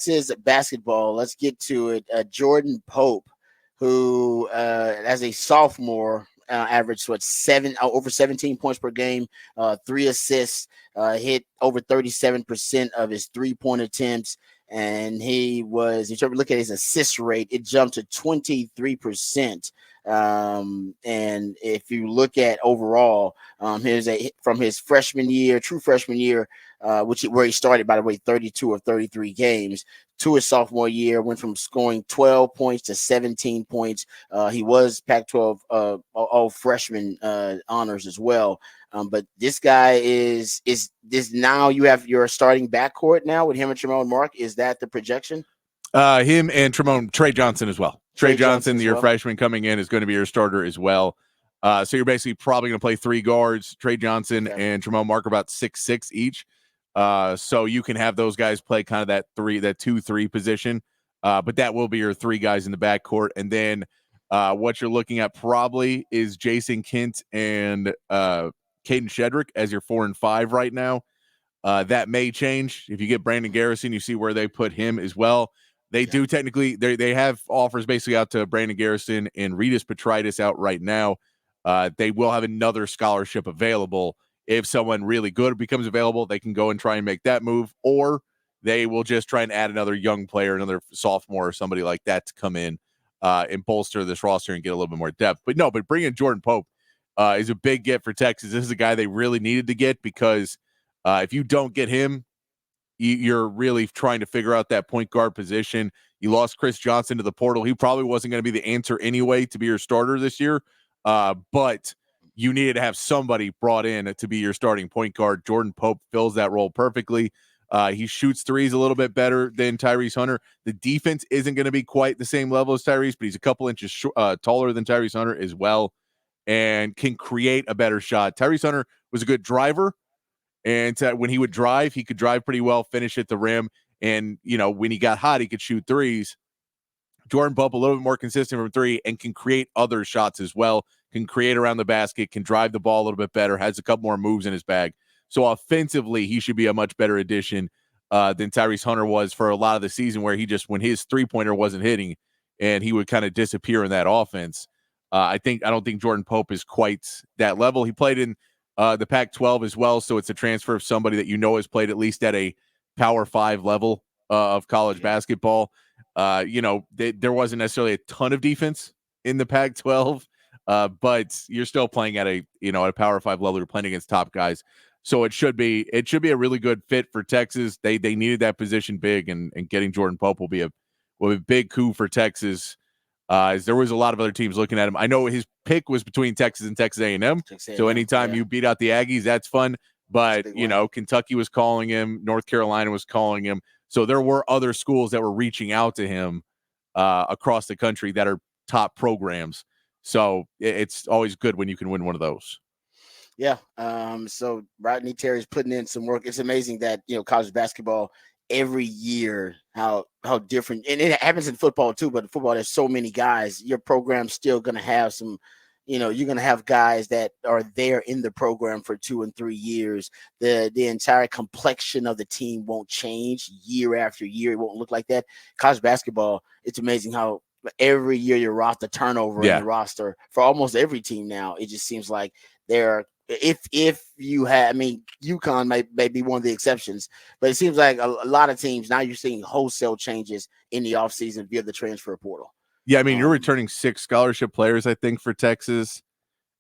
Texas basketball, let's get to it. Jordan Pope, who as a sophomore averaged over 17 points per game, 3 assists, hit over 37% of his 3-point attempts, and if you look at his assist rate, it jumped to 23%. And if you look at overall, from his true freshman year, where he started, by the way, 32 of 33 games, to his sophomore year, went from scoring 12 points to 17 points. He was Pac-12 all freshman honors as well. But this guy is this now you have your starting backcourt now with him and Tremont Mark. Is that the projection? Him and Trey Johnson as well. Trey Johnson, your freshman coming in, is going to be your starter as well. So you're basically probably going to play 3 guards. Trey Johnson and Tremont Mark are about 6'6" each. So you can have those guys play kind of that 2-3 position. But that will be your 3 guys in the backcourt. And then what you're looking at probably is Jason Kint and Caden Shedrick as your 4 and 5 right now. That may change if you get Brandon Garrison. You see where they put him as well. They do technically. They have offers basically out to Brandon Garrison and Reedus Petritis out right now. They will have another scholarship available. If someone really good becomes available, they can go and try and make that move, or they will just try and add another young player, another sophomore or somebody like that to come in and bolster this roster and get a little bit more depth. But bringing Jordan Pope is a big get for Texas. This is a guy they really needed to get because if you don't get him, you're really trying to figure out that point guard position. You lost Chris Johnson to the portal. He probably wasn't going to be the answer anyway to be your starter this year, but you needed to have somebody brought in to be your starting point guard. Jordan Pope fills that role perfectly. He shoots threes a little bit better than Tyrese Hunter. The defense isn't going to be quite the same level as Tyrese, but he's a couple inches taller than Tyrese Hunter as well and can create a better shot. Tyrese Hunter was a good driver. And when he would drive, he could drive pretty well, finish at the rim. And, when he got hot, he could shoot threes. Jordan Pope, a little bit more consistent from 3 and can create other shots as well, can create around the basket, can drive the ball a little bit better, has a couple more moves in his bag. So offensively, he should be a much better addition than Tyrese Hunter was for a lot of the season where when his 3-pointer wasn't hitting and he would kind of disappear in that offense. I don't think Jordan Pope is quite that level. He played in the Pac-12 as well, so it's a transfer of somebody that has played at least at a Power 5 level of college basketball. There wasn't necessarily a ton of defense in the Pac-12, but you're still playing at a Power 5 level. You're playing against top guys, so it should be a really good fit for Texas. They needed that position big, and getting Jordan Pope will be a big coup for Texas. As there was a lot of other teams looking at him. I know his pick was between Texas and Texas A&M. So anytime you beat out the Aggies, that's fun. But, Kentucky was calling him. North Carolina was calling him. So there were other schools that were reaching out to him across the country that are top programs. So it's always good when you can win one of those. Yeah. So Rodney Terry's putting in some work. It's amazing that, college basketball every year, how different, and it happens in football too, but in football, there's so many guys. Your program's still going to have some, you're going to have guys that are there in the program for 2 and 3 years. The entire complexion of the team won't change year after year. It won't look like that. College basketball, it's amazing how every year your roster turnover in the roster for almost every team now. It just seems like they're, if you have, UConn may be one of the exceptions, but it seems like a lot of teams now you're seeing wholesale changes in the offseason via the transfer portal. Yeah, you're returning 6 scholarship players, I think, for Texas,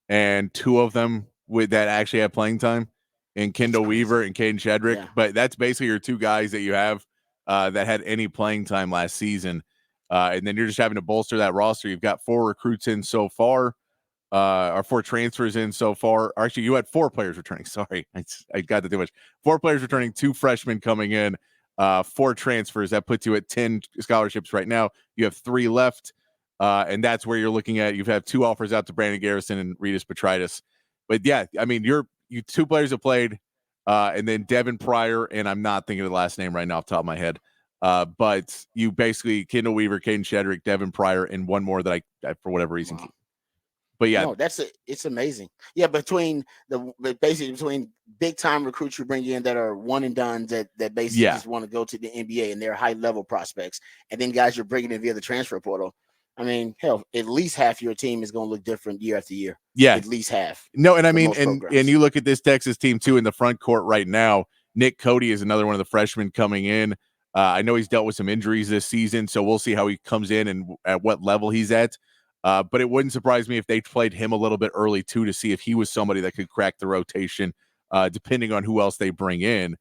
and 2 of them that actually have playing time, and Kendall Weaver and Caden Shedrick. Yeah. But that's basically your 2 guys that you have that had any playing time last season, and then you're just having to bolster that roster. You've got 4 recruits in so far. Or 4 transfers in so far. Actually, you had 4 players returning. Sorry, I got to do much. 4 players returning, 2 freshmen coming in, 4 transfers. That puts you at 10 scholarships right now. You have 3 left, and that's where you're looking at. You've had 2 offers out to Brandon Garrison and Reedus Petritis. But yeah, you 2 players have played, and then Devin Pryor, and I'm not thinking of the last name right now off the top of my head. But you basically Kendall Weaver, Caden Shedrick, Devin Pryor, and one more that I for whatever reason. Wow. But yeah, no, it's amazing. Yeah, basically between big time recruits you bring in that are one and done that basically just want to go to the NBA and they're high level prospects, and then guys you're bringing in via the transfer portal. I mean, hell, at least half your team is going to look different year after year. Yeah, at least half. No, and I mean, most and programs. you look at this Texas team too in the front court right now. Nick Cody is another one of the freshmen coming in. I know he's dealt with some injuries this season, so we'll see how he comes in and at what level he's at. But it wouldn't surprise me if they played him a little bit early too to see if he was somebody that could crack the rotation, depending on who else they bring in.